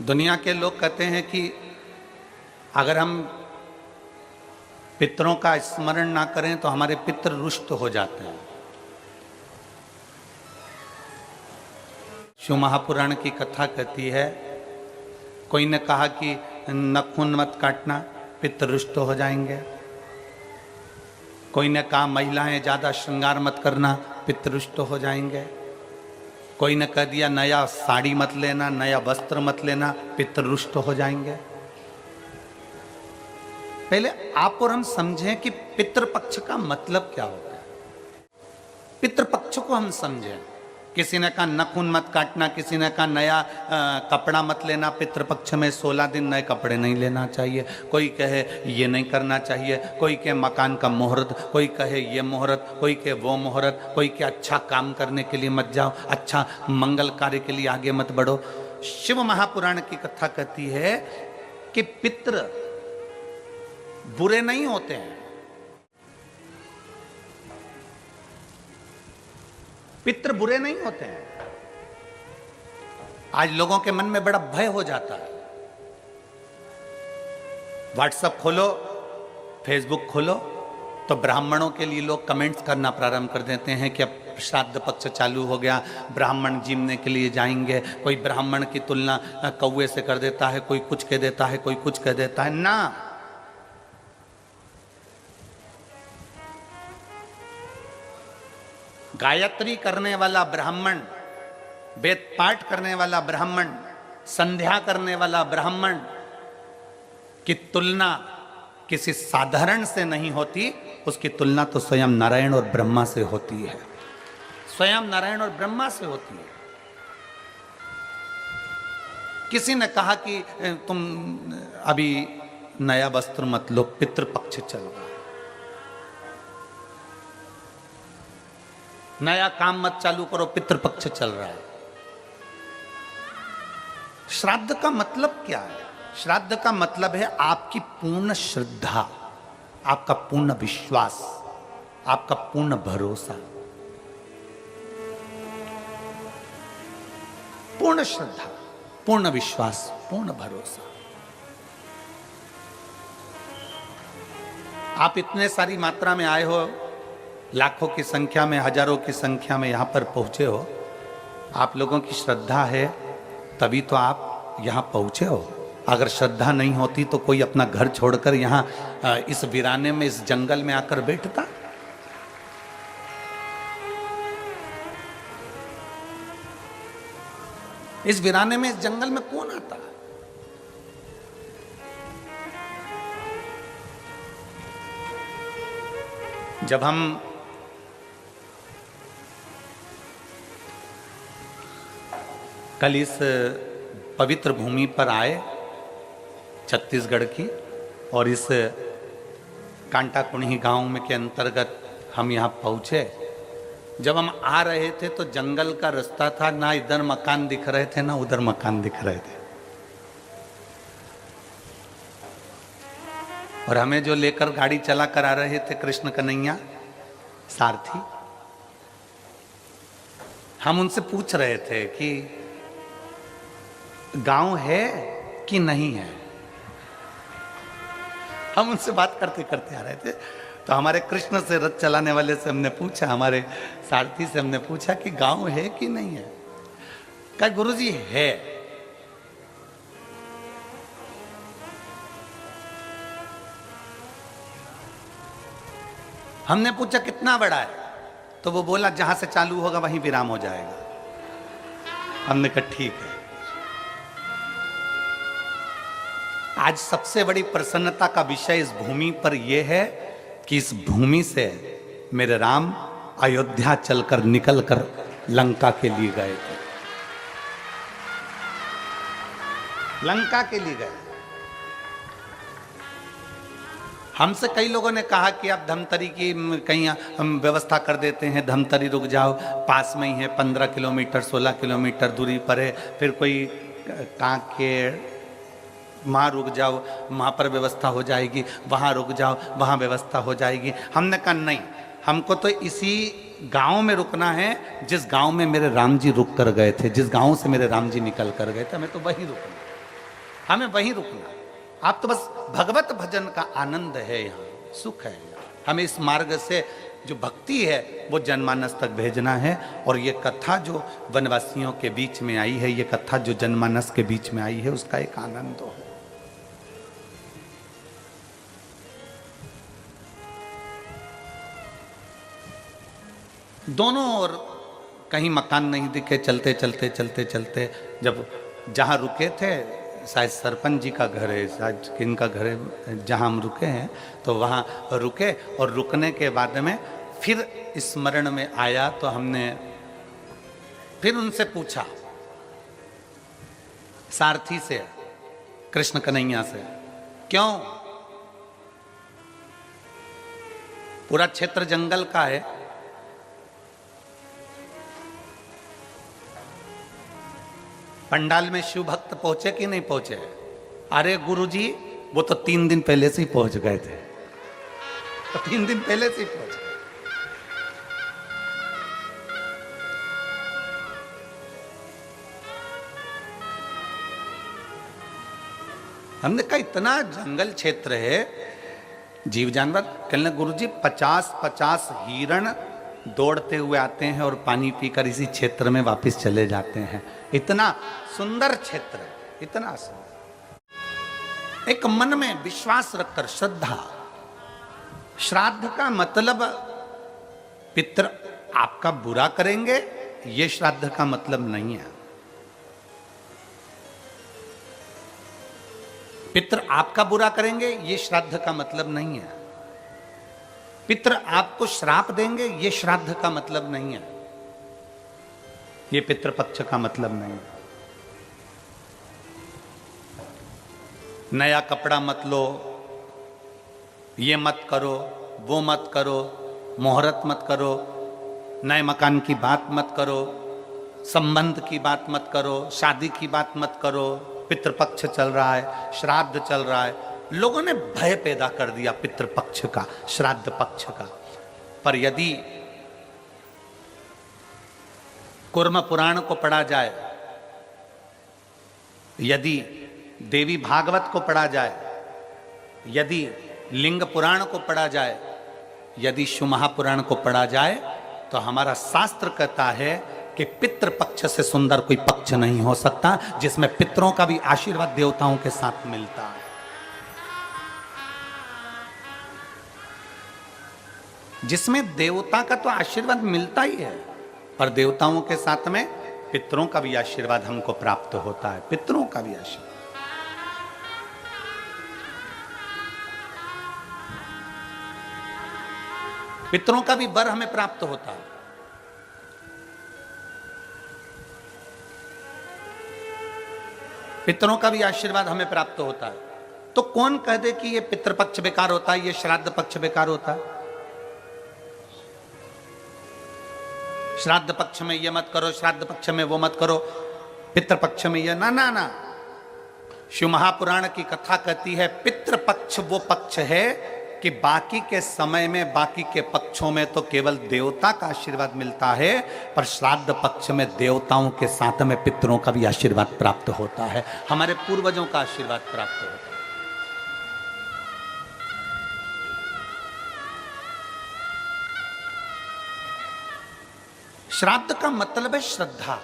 दुनिया के लोग कहते हैं कि अगर हम पितरों का स्मरण ना करें तो हमारे पितृ रुष्ट हो जाते हैं। शिव महापुराण की कथा कहती है, कोई ने कहा कि नखून मत काटना, पितृ रुष्ट हो जाएंगे। कोई ने कहा महिलाएं ज्यादा श्रृंगार मत करना, पितृ रुष्ट हो जाएंगे। कोई ने कह दिया नया साड़ी मत लेना, नया वस्त्र मत लेना, पितृ रुष्ट हो जाएंगे। पहले आप और हम समझें कि पितृपक्ष का मतलब क्या होता है। पितृपक्ष को हम समझें। किसी ने कहा नखून मत काटना, किसी ने कहा नया कपड़ा मत लेना, पितृपक्ष में 16 दिन नए कपड़े नहीं लेना चाहिए। कोई कहे ये नहीं करना चाहिए, कोई कहे मकान का मुहूर्त, कोई कहे ये मुहूर्त, कोई कहे वो मुहूर्त, कोई कहे अच्छा काम करने के लिए मत जाओ, अच्छा मंगल कार्य के लिए आगे मत बढ़ो। शिव महापुराण की कथा कहती है कि पितृ बुरे नहीं होते हैं, पितृ बुरे नहीं होते हैं। आज लोगों के मन में बड़ा भय हो जाता है। व्हाट्सएप खोलो, फेसबुक खोलो तो ब्राह्मणों के लिए लोग कमेंट्स करना प्रारंभ कर देते हैं कि अब श्राद्ध पक्ष चालू हो गया, ब्राह्मण जीमने के लिए जाएंगे। कोई ब्राह्मण की तुलना कौवे से कर देता है, कोई कुछ कह देता है, कोई कुछ कह देता है। ना, गायत्री करने वाला ब्राह्मण, वेद पाठ करने वाला ब्राह्मण, संध्या करने वाला ब्राह्मण की तुलना किसी साधारण से नहीं होती, उसकी तुलना तो स्वयं नारायण और ब्रह्मा से होती है, स्वयं नारायण और ब्रह्मा से होती है। किसी ने कहा कि तुम अभी नया वस्त्र मत लो, पितृपक्ष चल रहा है, नया काम मत चालू करो, पितृपक्ष चल रहा है। श्राद्ध का मतलब क्या है? श्राद्ध का मतलब है आपकी पूर्ण श्रद्धा, आपका पूर्ण विश्वास, आपका पूर्ण भरोसा। पूर्ण श्रद्धा, पूर्ण विश्वास, पूर्ण भरोसा। आप इतने सारी मात्रा में आए हो, लाखों की संख्या में, हजारों की संख्या में यहां पर पहुंचे हो। आप लोगों की श्रद्धा है तभी तो आप यहां पहुंचे हो। अगर श्रद्धा नहीं होती तो कोई अपना घर छोड़कर यहां इस वीराने में, इस जंगल में आकर बैठता। इस वीराने में, इस जंगल में कौन आता? जब हम कल इस पवित्र भूमि पर आए छत्तीसगढ़ की, और इस कांटा कुणी गांव में के अंतर्गत हम यहाँ पहुँचे। जब हम आ रहे थे तो जंगल का रास्ता था, ना इधर मकान दिख रहे थे ना उधर मकान दिख रहे थे। और हमें जो लेकर गाड़ी चला कर आ रहे थे कृष्ण कन्हैया सारथी, हम उनसे पूछ रहे थे कि गांव है कि नहीं है। हम उनसे बात करते करते आ रहे थे तो हमारे कृष्ण से रथ चलाने वाले से हमने पूछा, हमारे सारथी से हमने पूछा कि गांव है कि नहीं है। कहा गुरुजी है। हमने पूछा कितना बड़ा है, तो वो बोला जहां से चालू होगा वहीं विराम हो जाएगा। हमने कहा ठीक है। आज सबसे बड़ी प्रसन्नता का विषय इस भूमि पर यह है कि इस भूमि से मेरे राम अयोध्या चलकर निकलकर लंका के लिए गए थे, लंका के लिए गए। हमसे कई लोगों ने कहा कि आप धमतरी की कहीं हम व्यवस्था कर देते हैं, धमतरी रुक जाओ, पास में ही है, 15 किलोमीटर 16 किलोमीटर दूरी पर है। फिर कोई कांकेर, वहाँ रुक जाओ, वहाँ पर व्यवस्था हो जाएगी, वहाँ रुक जाओ, वहाँ व्यवस्था हो जाएगी। हमने कहा नहीं, हमको तो इसी गांव में रुकना है जिस गांव में मेरे राम जी रुक कर गए थे, जिस गांव से मेरे राम जी निकल कर गए थे, हमें तो वही रुकना। हमें वहीं रुकना। आप तो बस भगवत भजन का आनंद है, यहाँ सुख है। हमें इस मार्ग से जो भक्ति है वो जनमानस तक भेजना है। और ये कथा जो वनवासियों के बीच में आई है, ये कथा जो जनमानस के बीच में आई है, उसका एक आनंद हो। दोनों ओर कहीं मकान नहीं दिखे, चलते चलते चलते चलते जब जहाँ रुके थे, शायद सरपंच जी का घर है, शायद किनका घर है, जहाँ हम रुके हैं, तो वहाँ रुके। और रुकने के बाद में फिर स्मरण में आया, तो हमने फिर उनसे पूछा, सारथी से, कृष्ण कन्हैया से, क्यों पूरा क्षेत्र जंगल का है, पंडाल में शिव भक्त पहुंचे कि नहीं पहुंचे? अरे गुरुजी, वो तो 3 दिन पहले से ही पहुंच गए थे, तो 3 दिन पहले से ही पहुंच गए। हमने कहा इतना जंगल क्षेत्र है, जीव जानवर। कहने गुरुजी 50-50 हिरण दौड़ते हुए आते हैं और पानी पीकर इसी क्षेत्र में वापस चले जाते हैं। इतना सुंदर क्षेत्र है, इतना सुंदर। एक मन में विश्वास रखकर, श्रद्धा। श्राद्ध का मतलब पितृ आपका बुरा करेंगे, ये श्राद्ध का मतलब नहीं है। पितृ आपका बुरा करेंगे, ये श्राद्ध का मतलब नहीं है। पितृ आपको श्राप देंगे, ये श्राद्ध का मतलब नहीं है। ये पितृपक्ष का मतलब नहीं है। नया कपड़ा मत लो, ये मत करो, वो मत करो, मुहूर्त मत करो, नए मकान की बात मत करो, संबंध की बात मत करो, शादी की बात मत करो। पितृपक्ष चल रहा है, श्राद्ध चल रहा है। लोगों ने भय पैदा कर दिया पितृपक्ष का, श्राद्ध पक्ष का। पर यदि कूर्म पुराण को पढ़ा जाए, यदि देवी भागवत को पढ़ा जाए, यदि लिंग पुराण को पढ़ा जाए, यदि शिव महापुराण को पढ़ा जाए, तो हमारा शास्त्र कहता है कि पितृपक्ष से सुंदर कोई पक्ष नहीं हो सकता, जिसमें पितरों का भी आशीर्वाद देवताओं के साथ मिलता है। जिसमें देवता का तो आशीर्वाद मिलता ही है, पर देवताओं के साथ में पितरों का भी आशीर्वाद हमको प्राप्त होता है। पितरों का भी आशीर्वाद। पितरों का भी वर हमें प्राप्त होता है। पितरों का भी आशीर्वाद हमें प्राप्त होता है। तो कौन कह दे कि ये पितृपक्ष बेकार होता है, ये श्राद्ध पक्ष बेकार होता है? श्राद्ध पक्ष में ये मत करो, श्राद्ध पक्ष में वो मत करो, पितृपक्ष में ये ना ना ना। शिव महापुराण की कथा कहती है पितृपक्ष वो पक्ष है कि बाकी के समय में, बाकी के पक्षों में तो केवल देवता का आशीर्वाद मिलता है, पर श्राद्ध पक्ष में देवताओं के साथ में पितरों का भी आशीर्वाद प्राप्त होता है, हमारे पूर्वजों का आशीर्वाद प्राप्त होता है। श्राद्ध का मतलब है श्रद्धा।